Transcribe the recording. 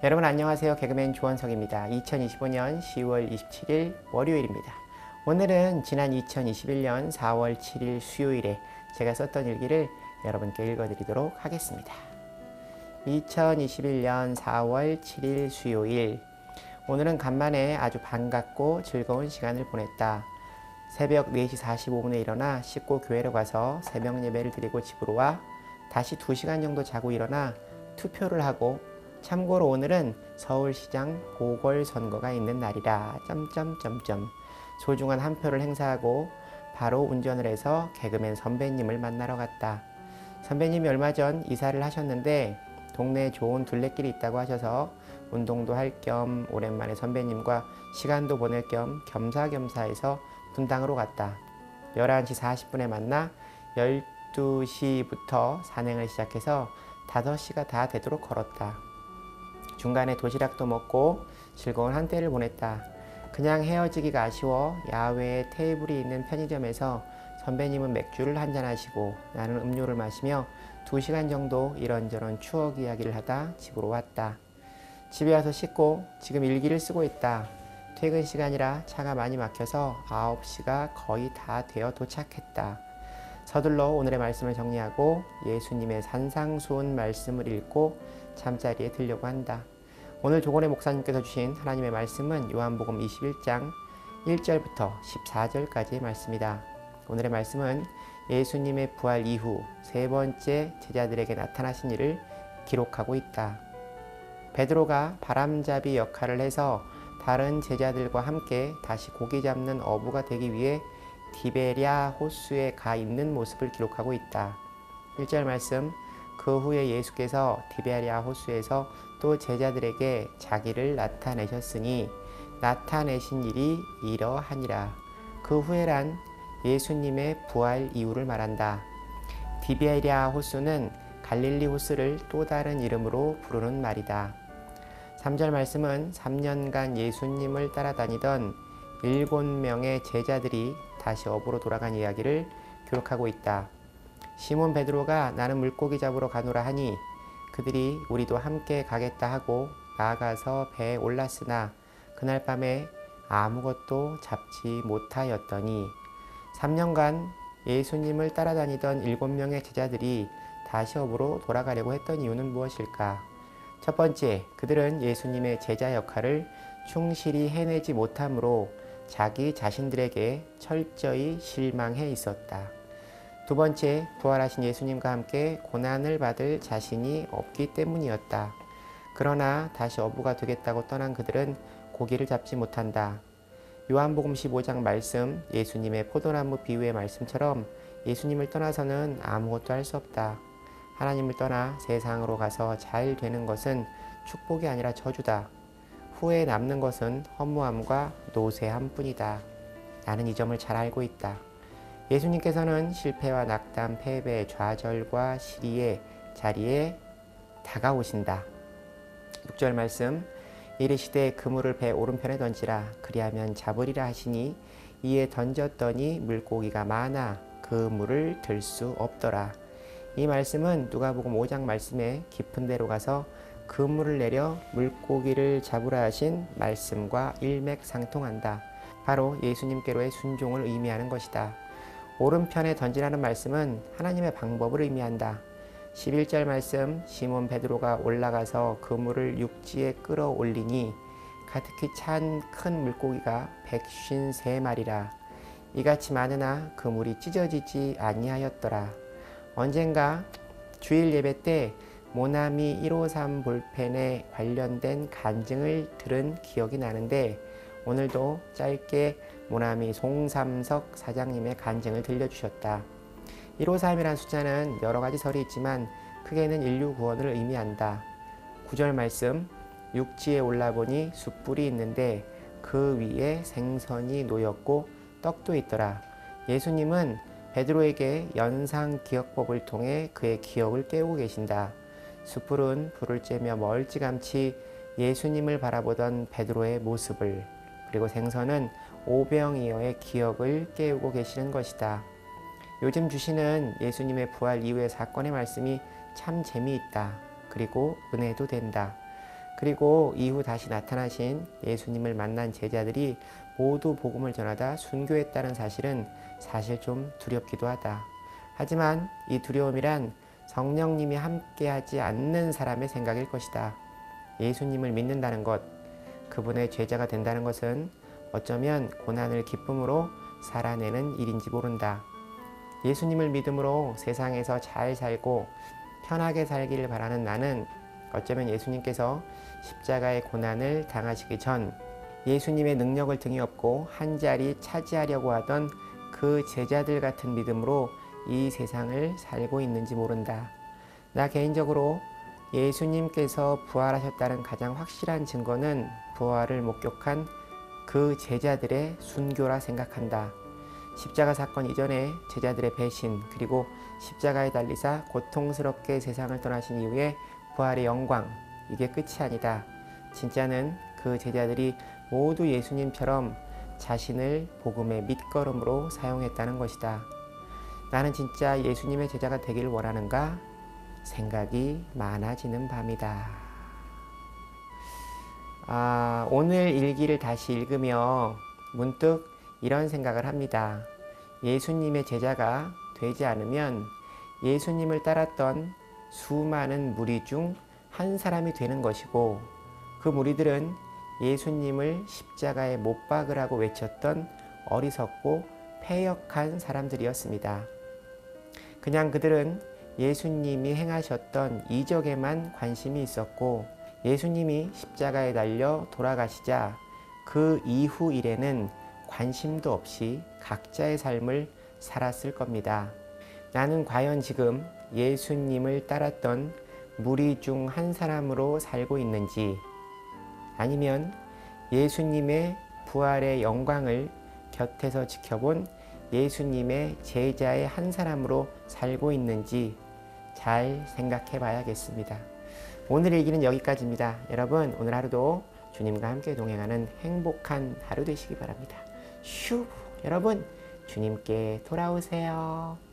여러분 안녕하세요. 개그맨 조원석입니다. 2025년 10월 27일 월요일입니다. 오늘은 지난 2021년 4월 7일 수요일에 제가 썼던 일기를 여러분께 읽어드리도록 하겠습니다. 2021년 4월 7일 수요일, 오늘은 간만에 아주 반갑고 즐거운 시간을 보냈다. 새벽 4시 45분에 일어나 씻고 교회로 가서 새벽 예배를 드리고 집으로 와 다시 2시간 정도 자고 일어나 투표를 하고, 참고로 오늘은 서울시장 보궐선거가 있는 날이라 소중한 한 표를 행사하고 바로 운전을 해서 개그맨 선배님을 만나러 갔다. 선배님이 얼마 전 이사를 하셨는데 동네에 좋은 둘레길이 있다고 하셔서 운동도 할 겸 오랜만에 선배님과 시간도 보낼 겸 겸사겸사해서 분당으로 갔다. 11시 40분에 만나 12시부터 산행을 시작해서 5시가 다 되도록 걸었다. 중간에 도시락도 먹고 즐거운 한때를 보냈다. 그냥 헤어지기가 아쉬워 야외에 테이블이 있는 편의점에서 선배님은 맥주를 한잔 하시고 나는 음료를 마시며 2시간 정도 이런저런 추억 이야기를 하다 집으로 왔다. 집에 와서 씻고 지금 일기를 쓰고 있다. 퇴근 시간이라 차가 많이 막혀서 9시가 거의 다 되어 도착했다. 서둘러 오늘의 말씀을 정리하고 예수님의 산상수훈 말씀을 읽고 잠자리에 들려고 한다. 오늘 조건의 목사님께서 주신 하나님의 말씀은 요한복음 21장 1절부터 14절까지의 말씀이다. 오늘의 말씀은 예수님의 부활 이후 세 번째 제자들에게 나타나신 일을 기록하고 있다. 베드로가 바람잡이 역할을 해서 다른 제자들과 함께 다시 고기 잡는 어부가 되기 위해 디베랴 호수에 가 있는 모습을 기록하고 있다. 1절 말씀, 그 후에 예수께서 디베랴 호수에서 또 제자들에게 자기를 나타내셨으니 나타내신 일이 이러하니라. 그 후에란 예수님의 부활 이후를 말한다. 디베랴 호수는 갈릴리 호수를 또 다른 이름으로 부르는 말이다. 3절 말씀은 3년간 예수님을 따라다니던 7명의 제자들이 다시 어부로 돌아간 이야기를 기록하고 있다. 시몬 베드로가 나는 물고기 잡으러 가노라 하니 그들이 우리도 함께 가겠다 하고 나아가서 배에 올랐으나 그날 밤에 아무것도 잡지 못하였더니 3년간 예수님을 따라다니던 7명의 제자들이 다시 어부로 돌아가려고 했던 이유는 무엇일까? 첫 번째, 그들은 예수님의 제자 역할을 충실히 해내지 못함으로 자기 자신들에게 철저히 실망해 있었다. 두 번째, 부활하신 예수님과 함께 고난을 받을 자신이 없기 때문이었다. 그러나 다시 어부가 되겠다고 떠난 그들은 고기를 잡지 못한다. 요한복음 15장 말씀, 예수님의 포도나무 비유의 말씀처럼 예수님을 떠나서는 아무것도 할 수 없다. 하나님을 떠나 세상으로 가서 잘 되는 것은 축복이 아니라 저주다. 후에 남는 것은 허무함과 노쇠함 뿐이다. 나는 이 점을 잘 알고 있다. 예수님께서는 실패와 낙담, 패배, 좌절과 시리의 자리에 다가오신다. 6절 말씀, 이르시되 그물을 배 오른편에 던지라. 그리하면 잡으리라 하시니 이에 던졌더니 물고기가 많아 그 물을 들 수 없더라. 이 말씀은 누가복음 5장 말씀에 깊은 데로 가서 그물을 내려 물고기를 잡으라 하신 말씀과 일맥상통한다. 바로 예수님께로의 순종을 의미하는 것이다. 오른편에 던지라는 말씀은 하나님의 방법을 의미한다. 11절 말씀, 시몬 베드로가 올라가서 그물을 육지에 끌어올리니 가득히 찬 큰 물고기가 153마리라. 이같이 많으나 그물이 찢어지지 아니하였더라. 언젠가 주일 예배 때 모나미 153 볼펜에 관련된 간증을 들은 기억이 나는데 오늘도 짧게 모나미 송삼석 사장님의 간증을 들려주셨다. 153이란 숫자는 여러 가지 설이 있지만 크게는 인류 구원을 의미한다. 9절 말씀, 육지에 올라보니 숯불이 있는데 그 위에 생선이 놓였고 떡도 있더라. 예수님은 베드로에게 연상 기억법을 통해 그의 기억을 깨우고 계신다. 숯불은 불을 쬐며 멀찌감치 예수님을 바라보던 베드로의 모습을, 그리고 생선은 오병이어의 기억을 깨우고 계시는 것이다. 요즘 주시는 예수님의 부활 이후의 사건의 말씀이 참 재미있다. 그리고 은혜도 된다. 그리고 이후 다시 나타나신 예수님을 만난 제자들이 모두 복음을 전하다 순교했다는 사실은 사실 좀 두렵기도 하다. 하지만 이 두려움이란 성령님이 함께하지 않는 사람의 생각일 것이다. 예수님을 믿는다는 것, 그분의 제자가 된다는 것은 어쩌면 고난을 기쁨으로 살아내는 일인지 모른다. 예수님을 믿음으로 세상에서 잘 살고 편하게 살기를 바라는 나는 어쩌면 예수님께서 십자가의 고난을 당하시기 전 예수님의 능력을 등에 업고 한 자리 차지하려고 하던 그 제자들 같은 믿음으로 이 세상을 살고 있는지 모른다. 나 개인적으로 예수님께서 부활하셨다는 가장 확실한 증거는 부활을 목격한 그 제자들의 순교라 생각한다. 십자가 사건 이전에 제자들의 배신, 그리고 십자가에 달리사 고통스럽게 세상을 떠나신 이후에 부활의 영광, 이게 끝이 아니다. 진짜는 그 제자들이 모두 예수님처럼 자신을 복음의 밑거름으로 사용했다는 것이다. 나는 진짜 예수님의 제자가 되기를 원하는가? 생각이 많아지는 밤이다. 오늘 일기를 다시 읽으며 문득 이런 생각을 합니다. 예수님의 제자가 되지 않으면 예수님을 따랐던 수많은 무리 중 한 사람이 되는 것이고, 그 무리들은 예수님을 십자가에 못 박으라고 외쳤던 어리석고 패역한 사람들이었습니다. 그냥 그들은 예수님이 행하셨던 이적에만 관심이 있었고, 예수님이 십자가에 달려 돌아가시자 그 이후 일에는 관심도 없이 각자의 삶을 살았을 겁니다. 나는 과연 지금 예수님을 따랐던 무리 중 한 사람으로 살고 있는지, 아니면 예수님의 부활의 영광을 곁에서 지켜본 예수님의 제자의 한 사람으로 살고 있는지 잘 생각해 봐야겠습니다. 오늘 일기는 여기까지입니다. 여러분, 오늘 하루도 주님과 함께 동행하는 행복한 하루 되시기 바랍니다. 여러분, 주님께 돌아오세요.